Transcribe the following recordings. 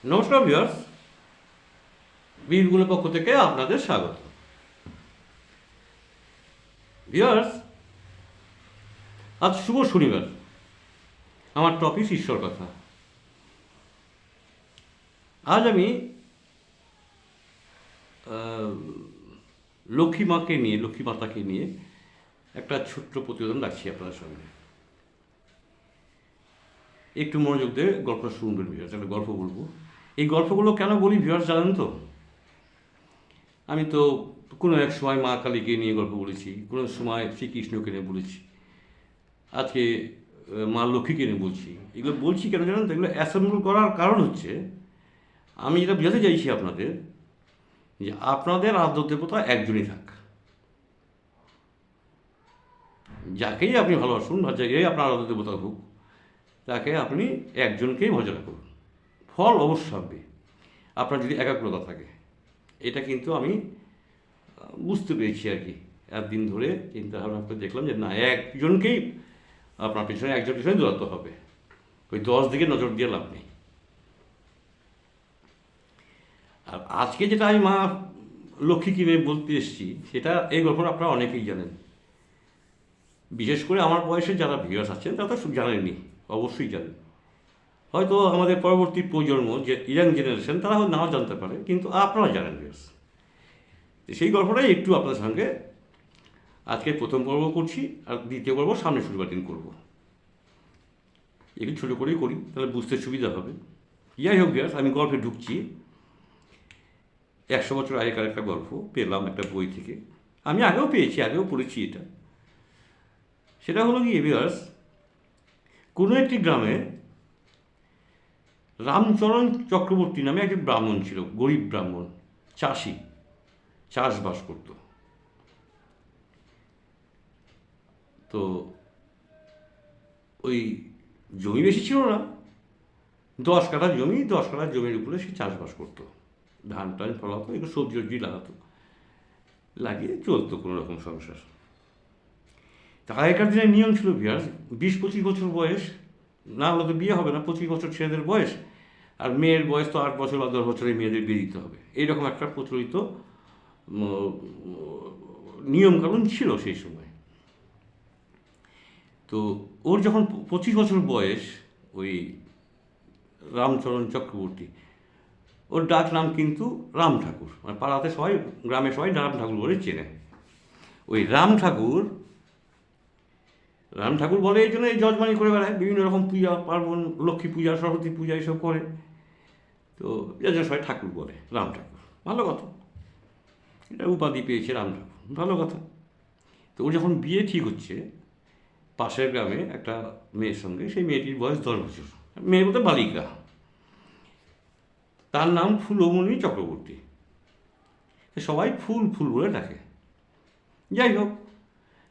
নমস্কার ভিউয়ার্স, বীরগুলোর পক্ষ থেকে আপনাদের স্বাগত। ভিউয়ার্স, আজ শুভ শনিবার। আমার টপিক ঈশ্বর কথা। আজ আমি লক্ষ্মী মাতাকে নিয়ে একটা ছোট্ট প্রতিবেদন রাখছি আপনাদের সঙ্গে। একটু মনোযোগ দিয়ে গল্পটা শুনবেন ভিউয়ার্স। একটা গল্প বলবো। এই গল্পগুলো কেন বলি ভিউয়ার্স জানেন তো? আমি তো কোনো এক সময় মা কালীকে নিয়ে গল্প বলেছি, কোনো সময় শ্রীকৃষ্ণকে নিয়ে বলেছি, আজকে মা লক্ষ্মীকে নিয়ে বলছি। এগুলো বলছি কেন জানেন তো? এগুলো অ্যাসেম্বল করার কারণ হচ্ছে, আমি যেটা বোঝাতে চাইছি আপনাদের, যে আপনাদের আদ্য দেবতা একজনই থাক। যাকেই আপনি ভালোবাসুন বা যাকেই আপনার আদ্য দেবতা হোক, তাকে আপনি একজনকেই ভজনা করুন। ফল অবশ্য হবে আপনার যদি একাগ্রতা থাকে। এটা কিন্তু আমি বুঝতে পেরেছি আর কি। একদিন ধরে চিন্তা ভাবনা করে দেখলাম যে না, একজনকেই আপনার পিছনে একজন পিছনে দৌড়াতে হবে। ওই 10 দিকে নজর দিয়ে লাভ নেই। আর আজকে যেটা আমি মা লক্ষ্মীকে নিয়ে বলতে এসেছি, সেটা এই গল্পটা আপনারা অনেকেই জানেন। বিশেষ করে আমার বয়সে যারা ভিউয়ার্স আছেন তারা তো জানেনই, অবশ্যই জানেন। হয়তো আমাদের পরবর্তী প্রজন্ম, যে ইয়াং জেনারেশন, তারা হয়তো নাও জানতে পারে, কিন্তু আপনারা জানেন ভিউয়ার্স। সেই গল্পটাই একটু আপনাদের সঙ্গে আজকে প্রথম পর্ব করছি, আর দ্বিতীয় পর্ব সামনে শনিবার দিন করবো। একটু ছোটো করেই করি, তাহলে বুঝতে সুবিধা হবে। যাই হোক ভিউয়ার্স, আমি গল্পে ঢুকছি। 100 বছর আগেকার একটা গল্প পেলাম একটা বই থেকে। আমি আগেও পেয়েছি, আগেও পড়েছি এটা। সেটা হলো কি ভিউয়ার্স, কোনো একটি গ্রামে রামচরণ চক্রবর্তী নামে একজন ব্রাহ্মণ ছিল, গরিব ব্রাহ্মণ, চাষি, চাষবাস করত। তো ওই জমি বেশি ছিল না, 10 কাঠা জমি, 10 কাঠা জমির উপরে সে চাষবাস করতো। ধান টান ফলাতো, একটু সবজি টবজি লাগাতো, লাগিয়ে চলতো কোনো রকম সংসার। তা আগেকার দিনের নিয়ম ছিল ভিউয়ার্স, 20-25 বছর বয়স না হলে তো বিয়ে হবে না। 25 বছর ছেলেদের বয়স, আর মেয়ের বয়স তো 8 বছর বা 10 বছরে মেয়েদের বিয়ে দিতে হবে। এইরকম একটা প্রচলিত নিয়মকানুন ছিল সেই সময়। তো ওর যখন 25 বছর বয়স, ওই রামচরণ চক্রবর্তী, ওর ডাক নাম কিন্তু রাম ঠাকুর। মানে পাড়াতে সবাই, গ্রামে সবাই রাম ঠাকুর বলে চেনে। ওই রাম ঠাকুর বলে এই জন্য এই যজমানি করে বেড়ায়, বিভিন্ন রকম পূজা পার্বণ, লক্ষ্মী পূজা, সরস্বতী পূজা এইসব করে। তো এই জন্য সবাই ঠাকুর বলে, রাম ঠাকুর। ভালো কথা, এটা উপাধি পেয়েছে রাম ঠাকুর, ভালো কথা। তো ও যখন বিয়ে ঠিক হচ্ছে পাশের গ্রামে একটা মেয়ের সঙ্গে, সেই মেয়েটির বয়স 10 বছর, মেয়ে বলতে বালিকা। তার নাম ফুলমণি চক্রবর্তী। সবাই ফুল ফুল বলে ডাকে। যাই হোক,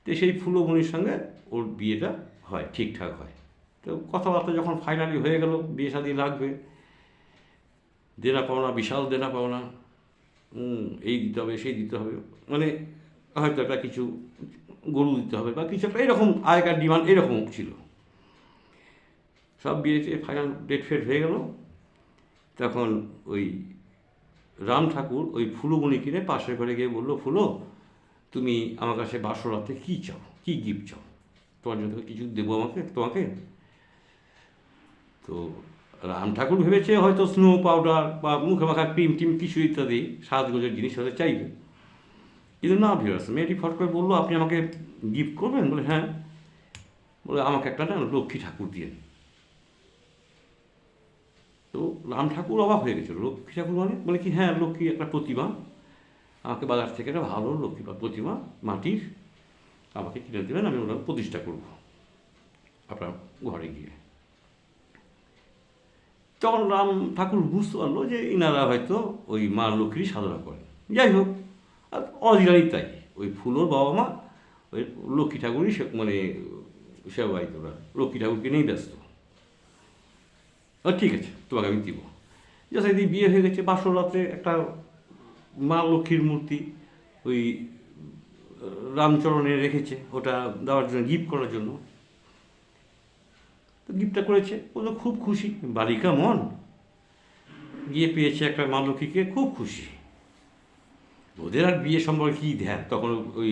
তো সেই ফুলমণির সঙ্গে ওর বিয়েটা হয়, ঠিকঠাক হয়। তো কথাবার্তা যখন ফাইনালি হয়ে গেল, বিয়ে শাদী লাগবে, দেনা পাওনা, বিশাল দেনা পাওনা, এই দিতে হবে, সেই দিতে হবে, মানে হয়তো একটা কিছু গরু দিতে হবে বা কিছু একটা, এরকম আগেকার ডিমান্ড এরকম ছিল। সব বিয়েতে ফাইনাল ডেট ফেট হয়ে গেল। তখন ওই রাম ঠাকুর ওই ফুলমণি কিনে পাশের ঘরে গিয়ে বললো, ফুলো, তুমি আমার কাছে বাসরাতে কী চাও, কী গিফট চাও, তোমার জন্য কিছু দেবো তোমাকে। তো রাম ঠাকুর ভেবেছে হয়তো স্নো পাউডার বা মুখে মাখা ক্রিম টিম কিছু ইত্যাদি সাজগোজের জিনিস হয়তো চাইবে। কিন্তু না ভিউয়ার্স, মেয়েটি ফট করে বললো, আপনি আমাকে গিফট করবেন? বলে হ্যাঁ। বলে আমাকে একটা না লক্ষ্মী ঠাকুর দিয়ে। তো রাম ঠাকুর অবাক হয়ে গেছিল, লক্ষ্মী ঠাকুর মানে? বলে কি হ্যাঁ, লক্ষ্মী একটা প্রতিমা, আমাকে বাজার থেকে একটা ভালো লক্ষ্মী বা প্রতিমা মাটির আমাকে কিনে দেবেন, আমি ওটা প্রতিষ্ঠা করব আপনার ঘরে গিয়ে। তখন রাম ঠাকুর বুঝতে পারলো যে ইনারা হয়তো ওই মা লক্ষ্মীর সাধনা করেন। যাই হোক, আর অরিজিনালি তাই, ওই ফুলোর বাবা মা ওই লক্ষ্মী ঠাকুরই মানে সেবায়িত, ওরা লক্ষ্মী ঠাকুরকে নিয়েই ব্যস্ত। ঠিক আছে, তোমাকে আমি দিব। জাস্ট এদিকে বিয়ে হয়ে গেছে, বাসর রাত্রে একটা মা লক্ষ্মীর মূর্তি ওই রামচরণে রেখেছে, ওটা দেওয়ার জন্য, গিফট করার জন্য। তো গিফটটা করেছে, ও তো খুব খুশি, বালিকা মন। গিয়ে পেয়েছে একটা মা লক্ষ্মীকে, খুব খুশি। ওদের আর বিয়ে সম্পর্কে কী ধ্যান, তখন ওই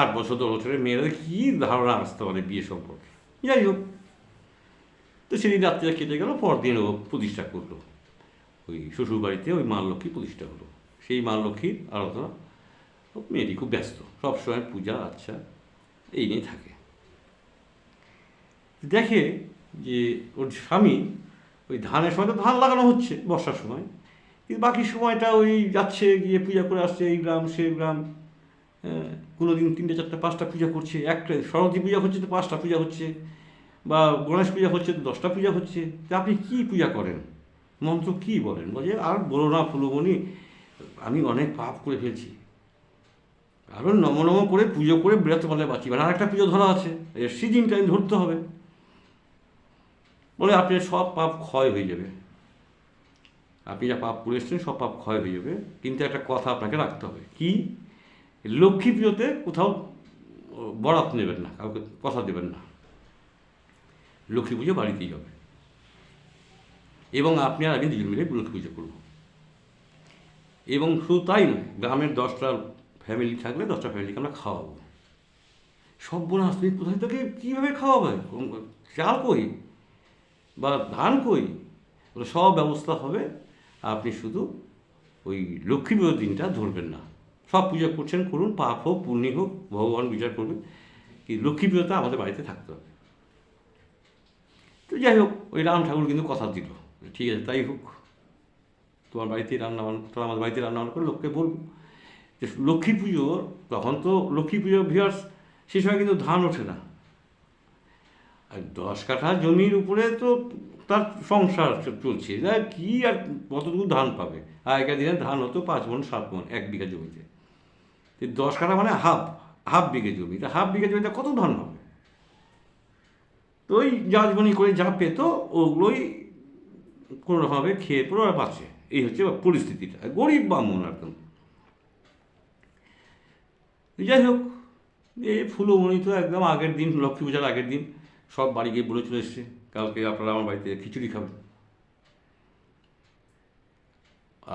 8 বছর 10 বছরের মেয়েরা কী ধারণা আসতে পারে বিয়ে সম্পর্কে। যাই হোক, তো সেদিন রাত্রিটা কেটে গেল, পরদিন ও প্রতিষ্ঠা করলো, ওই শ্বশুরবাড়িতে ওই মা লক্ষ্মী প্রতিষ্ঠা হলো। সেই মা লক্ষ্মীর আরাধনা, মেয়েটি খুব ব্যস্ত, সবসময় পূজা আচ্ছা এই নিয়ে থাকে। দেখে যে ওর স্বামী ওই ধানের সময় তো ধান লাগানো হচ্ছে বর্ষার সময়, কিন্তু বাকি সময়টা ওই যাচ্ছে, গিয়ে পূজা করে আসছে, এই গ্রাম সে গ্রাম। কোনো দিন 3টে 4টে 5টা পূজা করছে, একটা সরস্বতী পূজা হচ্ছে তো 5টা পূজা হচ্ছে, বা গণেশ পূজা হচ্ছে তো 10টা পূজা হচ্ছে। তা আপনি কী পূজা করেন, মন্ত্র কী বলেন? বলে আর বলো না ফুলমণি, আমি অনেক পাপ করে ফেলছি, আরও নম নম করে পুজো করে বেরোতে পারলে বাঁচি, আর একটা পুজো ধরা আছে, এর সিজন টাইম ধরতে হবে। বলে আপনার সব পাপ ক্ষয় হয়ে যাবে, আপনি যা পাপ করে এসছেন সব পাপ ক্ষয় হয়ে যাবে, কিন্তু একটা কথা আপনাকে রাখতে হবে। কি? লক্ষ্মী পুজোতে কোথাও বরাত নেবেন না, কাউকে কথা দেবেন না, লক্ষ্মী পুজো বাড়িতেই হবে, এবং আপনি আর আমি দুজন মিলে লক্ষ্মী পুজো করব। এবং শুধু তাই নয়, গ্রামের 10টা ফ্যামিলি থাকলে 10টা ফ্যামিলিকে আমরা খাওয়াবো। সব বোন আসবে, কোথায় থেকে কীভাবে খাওয়াবে, চাল কই বা ধান কই, ওগুলো সব ব্যবস্থা হবে। আপনি শুধু ওই লক্ষ্মী পুজোর দিনটা ধরবেন না, সব পূজা করছেন করুন, পাপ হোক পুণ্য হোক ভগবান বিচার করবে, কি লক্ষ্মী পুজোটা আমাদের বাড়িতে থাকতে হবে। তো যাই হোক, ওই রাম ঠাকুর কিন্তু কথা দিল, ঠিক আছে তাই হোক, তোমার বাড়িতেই রান্নাবান্না, তোরা আমাদের বাড়িতে রান্নাবান্না করে লোককে বলবো যে লক্ষ্মী পুজো। তখন তো লক্ষ্মী পুজো ভিউয়ার্স, সে সময় কিন্তু ধান ওঠে না, আর 10 কাঠা জমির উপরে তো তার সংসার চলছে, কি আর কতটুকু ধান পাবে। আগেকার দিনে ধান হতো 5 মণ 7 মণ 1 বিঘা জমিতে, 10 কাঠা মানে হাফ বিঘে জমি, তা হাফ বিঘা জমিতে কত ধান হবে? তো ওই জাজবনি করে যা পেত ওগুলোই কোনোরকমভাবে খেয়ে পরে ওরা পাচ্ছে, এই হচ্ছে পরিস্থিতিটা, গরিব ব্রাহ্মণ একদম। যাই হোক, এই ফুলমণি তো একদম আগের দিন, লক্ষ্মী পূজার আগের দিন সব বাড়ি গিয়ে বলে চলে এসছে, কালকে আপনারা আমার বাড়িতে খিচুড়ি খাবেন,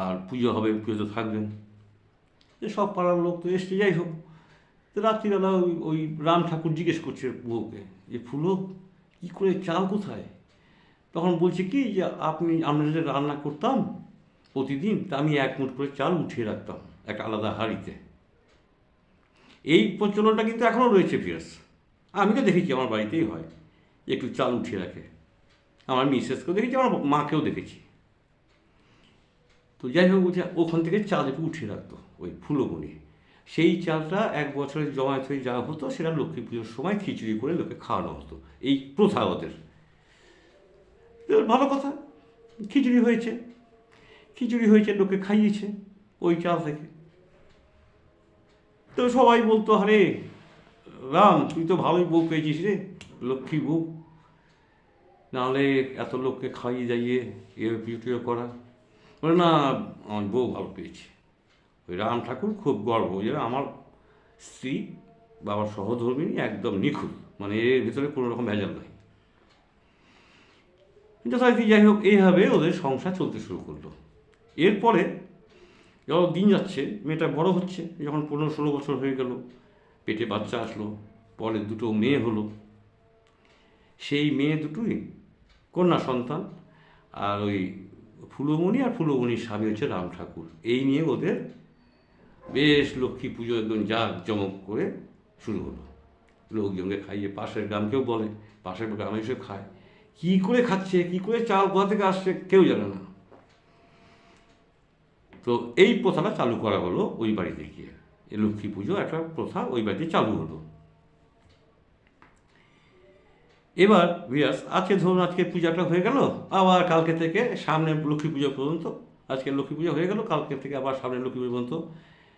আর পুজো হবে, পুজো থাকবেন। যে সব পাড়ার লোক তো এসছে। যাই হোক, তো রাত্রিবেলা ওই রাম ঠাকুর জিজ্ঞেস করছে বউকে যে ফুলো কী করে, চাল কোথায়? তখন বলছে কি যে আমরা যে রান্না করতাম প্রতিদিন, তা আমি 1 মুঠ করে চাল উঠিয়ে রাখতাম একটা আলাদা হাঁড়িতে। এই প্রচলনটা কিন্তু এখনও রয়েছে ফিয়ার্স, আমি তো দেখেছি আমার বাড়িতেই হয়, একটু চাল উঠিয়ে রাখে, আমার মিসেসকেও দেখেছি, আমার মাকেও দেখেছি। তো যাই হোক, বলছে ওখান থেকে চাল একটু উঠিয়ে রাখতো ওই ফুলমণি, সেই চালটা 1 বছরের জমায়েত হয়ে যা হতো সেটা লক্ষ্মী পুজোর সময় খিচুড়ি করে লোকে খাওয়ানো হতো, এই প্রথা ওদের। ভালো কথা, খিচুড়ি হয়েছে লোকে খাইয়েছে ওই চাল থেকে। তো সবাই বলতো, আরে রাম তুই তো ভালোই বউ পেয়েছিস রে, লক্ষ্মী বউ, নাহলে এত লোককে খাইয়ে যাইয়ে এভাবে পুজো টুজো করা। বলে না, আমার বউ ভালো পেয়েছি। ওই রাম ঠাকুর খুব গর্ব যে আমার স্ত্রী বাবার সহধর্মিনী একদম নিখুঁত, মানে এর ভিতরে কোনো রকম ভেজাল নাই। যথারীতি যাই হোক, এইভাবে ওদের সংসার চলতে শুরু করলো। এরপরে যখন দিন যাচ্ছে, মেয়েটা বড় হচ্ছে, যখন 15-16 বছর হয়ে গেল, পেটে বাচ্চা আসলো, পরে 2টো মেয়ে হলো। সেই মেয়ে দুটোই কন্যা সন্তান, আর ওই ফুলমণি আর ফুলমণির স্বামী হচ্ছে রাম ঠাকুর। এই নিয়ে ওদের বেশ লক্ষ্মী পুজো একদম জাঁকজমক করে শুরু হলো। লোকজনকে খাইয়ে, পাশের গ্রামকেও বলে, পাশের গ্রামে এসে খায়। কী করে খাচ্ছে, কী করে চাল কোথা থেকে আসছে কেউ জানে না। তো এই প্রথাটা চালু করা হলো ওই বাড়িতে গিয়ে, এই লক্ষ্মী পুজো একটা প্রথা ওই বাড়িতে চালু হলো। এবার ভিয়াস, আজকে ধরুন আজকে পূজাটা হয়ে গেল, আবার কালকে থেকে সামনে লক্ষ্মী পুজো পর্যন্ত, আজকে লক্ষ্মী পুজো হয়ে গেল, কালকে থেকে আবার সামনে লক্ষ্মী পুজো পর্যন্ত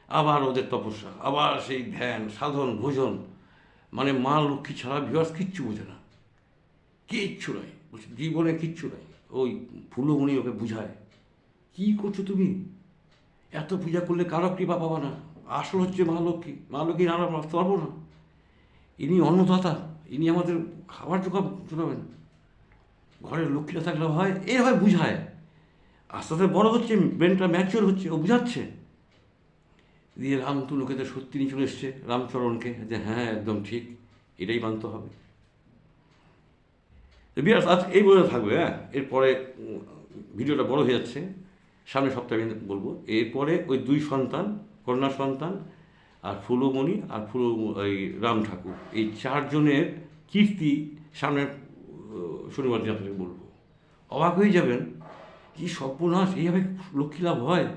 আবার ওদের তপস্যা, আবার সেই ধ্যান সাধন ভোজন, মানে মা লক্ষ্মী ছাড়া ভিয়াস কিচ্ছু বোঝে না, কিচ্ছু নয়, বলছে জীবনে কিচ্ছু নয়। ওই ফুলমণি ওকে বুঝায়, কী করছো তুমি, এত পূজা করলে কারো কৃপা পাবা না, আসল হচ্ছে মা লক্ষ্মী, মা লক্ষ্মী রান্না করতে পারবো না, ইনি অন্নদাতা, ইনি আমাদের খাবার জোগাবেন, ঘরের লক্ষ্মীরা থাকলে হয়, এভাবে বুঝায়। আস্তে আস্তে বড় হচ্ছে, ব্রেনটা ম্যাচিওর হচ্ছে, ও বুঝাচ্ছে। দিয়ে রাম তুনুকে সত্যি নিয়ে চলে এসছে রামচরণকে, যে হ্যাঁ একদম ঠিক, এটাই মানতে হবে। বিরাট আজ এই বলে থাকবে। হ্যাঁ, এরপরে ভিডিওটা বড় হয়ে যাচ্ছে, সামনের সপ্তাহে আমি বলবো। এরপরে ওই 2 সন্তান, কন্যা সন্তান, আর ফুলমণি আর ওই রাম ঠাকুর, এই 4 জনের কীর্তি সামনের শনিবার দিন আপনাকে বলবো। অবাক হয়ে যাবেন, কি সর্বনাশ, এইভাবে লক্ষ্মী লাভ হয়!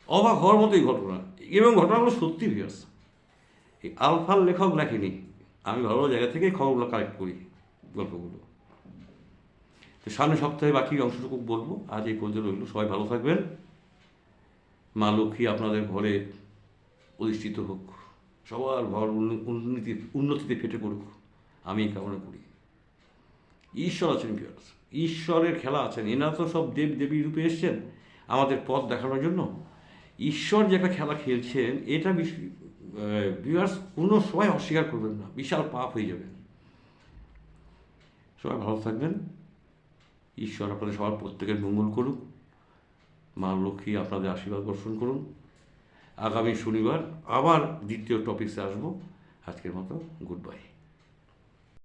অবাক হওয়ার মতোই ঘটনা, এবং ঘটনাগুলো সত্যি ভিউয়ার্স। এই আলফাল লেখক লেখেনি, আমি ভালো ভালো জায়গা থেকে খবরগুলো কালেক্ট করি, গল্পগুলো। তো সামনের সপ্তাহে বাকি অংশটুকু বলবো। আজ এই পর্যন্ত রইল। সবাই ভালো থাকবেন। মা লক্ষ্মী আপনাদের ঘরে অধিষ্ঠিত হোক, সবার ঘর উন্নতিতে ফেটে পড়ুক, আমি এই কামনা করি। ঈশ্বর আছেন ভিউয়ার্স, ঈশ্বরের খেলা আছেন। এনারা তো সব দেব দেবী রূপে এসছেন আমাদের পথ দেখানোর জন্য। ঈশ্বর যে একটা খেলা খেলছেন, এটা ভিউয়ার্স কোনো সময় অস্বীকার করবেন না, বিশাল পাপ হয়ে যাবে। সবাই ভালো থাকবেন। ঈশ্বর আপনাদের সবার প্রত্যেকের মঙ্গল করুক। মা লক্ষ্মী আপনাদের আশীর্বাদ বর্ষণ করুন। আগামী শনিবার আবার দ্বিতীয় টপিক্সে আসবো। আজকের মতো গুড বাই।